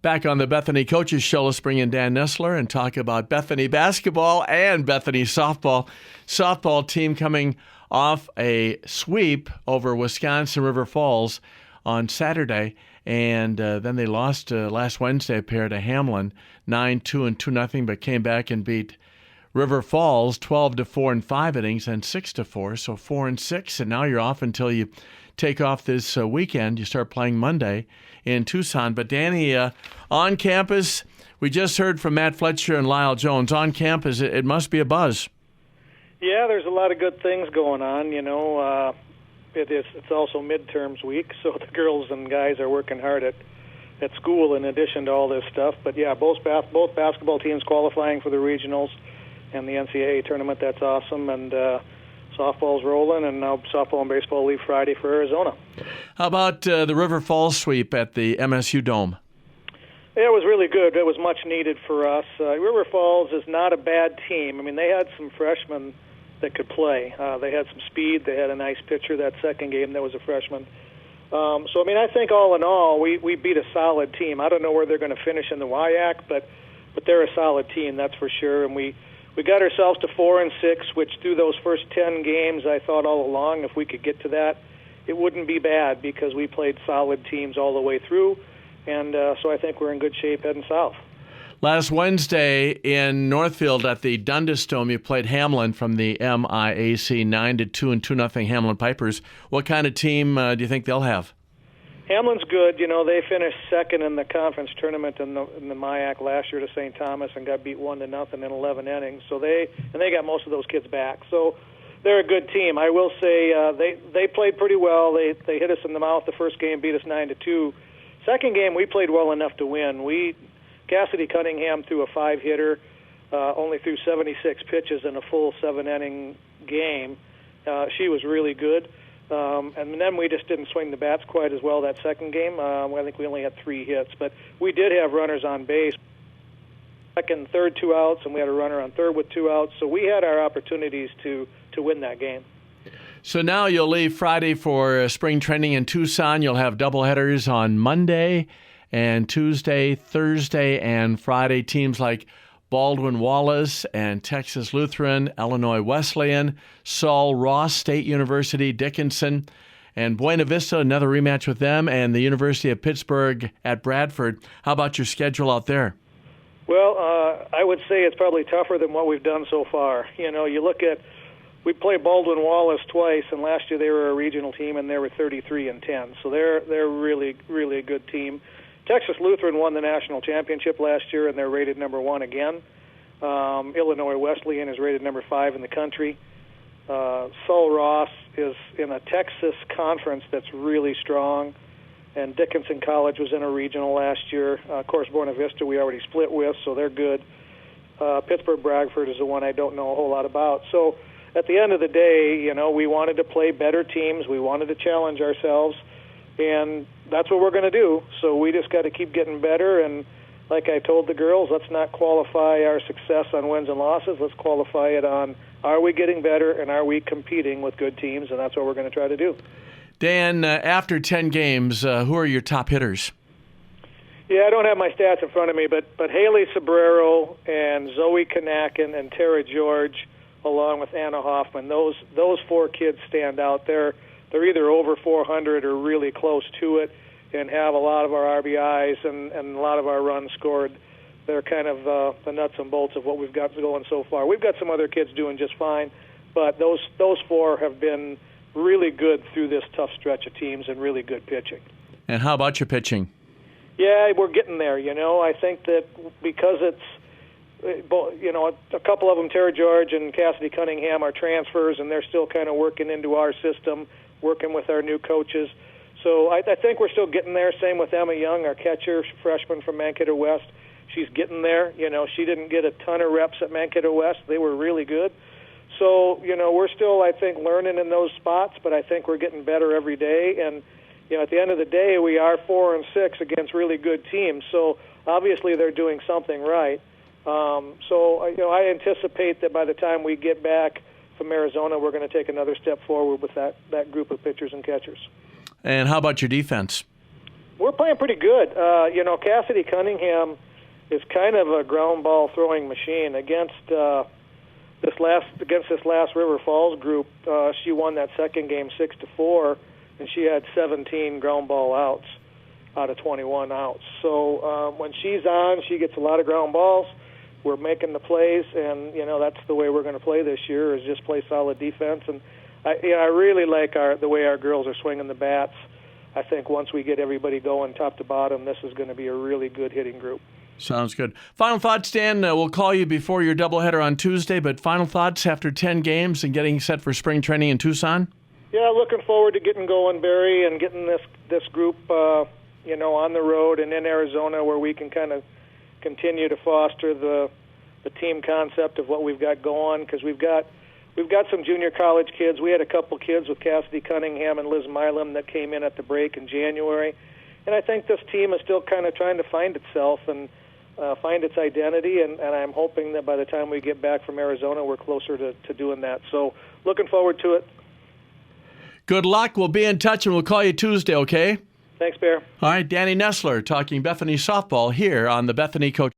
Back on the Bethany Coaches Show, let's bring in Dan Nessler and talk about Bethany basketball and Bethany softball. Softball team coming off a sweep over Wisconsin River Falls on Saturday, and then they lost last Wednesday a pair to Hamlin, 9-2 and 2-0, but came back and beat River Falls 12-4 in 5 innings and 6-4, so 4-6, and now you're off until you take off this weekend. You start playing Monday in Tucson. But Danny, on campus, we just heard from Matt Fletcher and Lyle Jones. On campus, it must be a buzz. Yeah, there's a lot of good things going on. It's also midterms week, so the girls and guys are working hard at school in addition to all this stuff. But yeah, both basketball teams qualifying for the regionals and the NCAA tournament. That's awesome. And softball's rolling, and now softball and baseball leave Friday for Arizona. How about the River Falls sweep at the MSU Dome? Yeah, it was really good. It was much needed for us. River Falls is not a bad team. I mean, they had some freshmen that could play. They had some speed. They had a nice pitcher that second game that was a freshman. I think all in all, we beat a solid team. I don't know where they're going to finish in the WIAC, but they're a solid team, that's for sure. And we got ourselves to 4-6, which through those first 10 games, I thought all along if we could get to that, it wouldn't be bad because we played solid teams all the way through. And so I think we're in good shape heading south. Last Wednesday in Northfield at the Dundas Dome, you played Hamlin from the MIAC 9-2 and 2-0 Hamlin Pipers. What kind of team do you think they'll have? Hamlin's good. They finished second in the conference tournament in the MIAC last year to St. Thomas and got beat 1-0 in 11 innings. So they got most of those kids back. So they're a good team. I will say they played pretty well. They hit us in the mouth the first game, beat us 9-2. Second game we played well enough to win. Cassidy Cunningham threw a 5-hitter, only threw 76 pitches in a full 7-inning game. She was really good. And then we just didn't swing the bats quite as well that second game. I think we only had 3 hits. But we did have runners on base. Second, third, 2 outs, and we had a runner on third with 2 outs. So we had our opportunities to win that game. So now you'll leave Friday for spring training in Tucson. You'll have doubleheaders on Monday and Tuesday, Thursday, and Friday. Teams like Baldwin Wallace and Texas Lutheran, Illinois Wesleyan, Saul Ross State University, Dickinson, and Buena Vista, another rematch with them, and the University of Pittsburgh at Bradford. How about your schedule out there? Well, I would say it's probably tougher than what we've done so far. You look at, we played Baldwin Wallace twice, and last year they were a regional team, and they were 33-10. So they're really, really a good team. Texas Lutheran won the national championship last year, and they're rated number 1 again. Illinois Wesleyan is rated number 5 in the country. Saul Ross is in a Texas conference that's really strong, and Dickinson College was in a regional last year. Of course, Buena Vista we already split with, so they're good. Pittsburgh Bradford is the one I don't know a whole lot about. So at the end of the day, we wanted to play better teams. We wanted to challenge ourselves. And that's what we're going to do. So we just got to keep getting better. And like I told the girls, let's not qualify our success on wins and losses. Let's qualify it on, are we getting better and are we competing with good teams? And that's what we're going to try to do. Dan, after 10 games, who are your top hitters? Yeah, I don't have my stats in front of me, but Haley Sobrero and Zoe Kanakin and Tara George, along with Anna Hoffman, those 4 kids stand out. They're either over 400 or really close to it and have a lot of our RBIs and a lot of our runs scored. They're kind of the nuts and bolts of what we've got going so far. We've got some other kids doing just fine, but those 4 have been really good through this tough stretch of teams and really good pitching. And how about your pitching? Yeah, we're getting there. I think that because it's, a couple of them, Tara George and Cassidy Cunningham, are transfers, and they're still kind of working into our system, working with our new coaches. So I think we're still getting there. Same with Emma Young, our catcher, freshman from Mankato West. She's getting there. She didn't get a ton of reps at Mankato West. They were really good. So, we're still, I think, learning in those spots, but I think we're getting better every day. And, at the end of the day, we are 4-6 against really good teams. So obviously they're doing something right. I anticipate that by the time we get back from Arizona, we're going to take another step forward with that group of pitchers and catchers. And how about your defense? We're playing pretty good. Cassidy Cunningham is kind of a ground ball throwing machine. Against this last River Falls group, she won that second game 6-4, and she had 17 ground ball outs out of 21 outs. So when she's on, she gets a lot of ground balls. We're making the plays, and that's the way we're going to play this year, is just play solid defense. And I really like the way our girls are swinging the bats. I think once we get everybody going top to bottom, this is going to be a really good hitting group. Sounds good. Final thoughts, Dan. We'll call you before your doubleheader on Tuesday, but final thoughts after 10 games and getting set for spring training in Tucson? Yeah, looking forward to getting going, Barry, and getting this group on the road and in Arizona, where we can kind of continue to foster the team concept of what we've got going, because we've got some junior college kids. We had a couple kids with Cassidy Cunningham and Liz Milam that came in at the break in January, and I think this team is still kind of trying to find itself and find its identity, and I'm hoping that by the time we get back from Arizona, we're closer to doing that. So looking forward to it. Good luck. We'll be in touch, and we'll call you Tuesday, okay? Thanks, Bear. All right, Danny Nessler talking Bethany softball here on the Bethany Coach.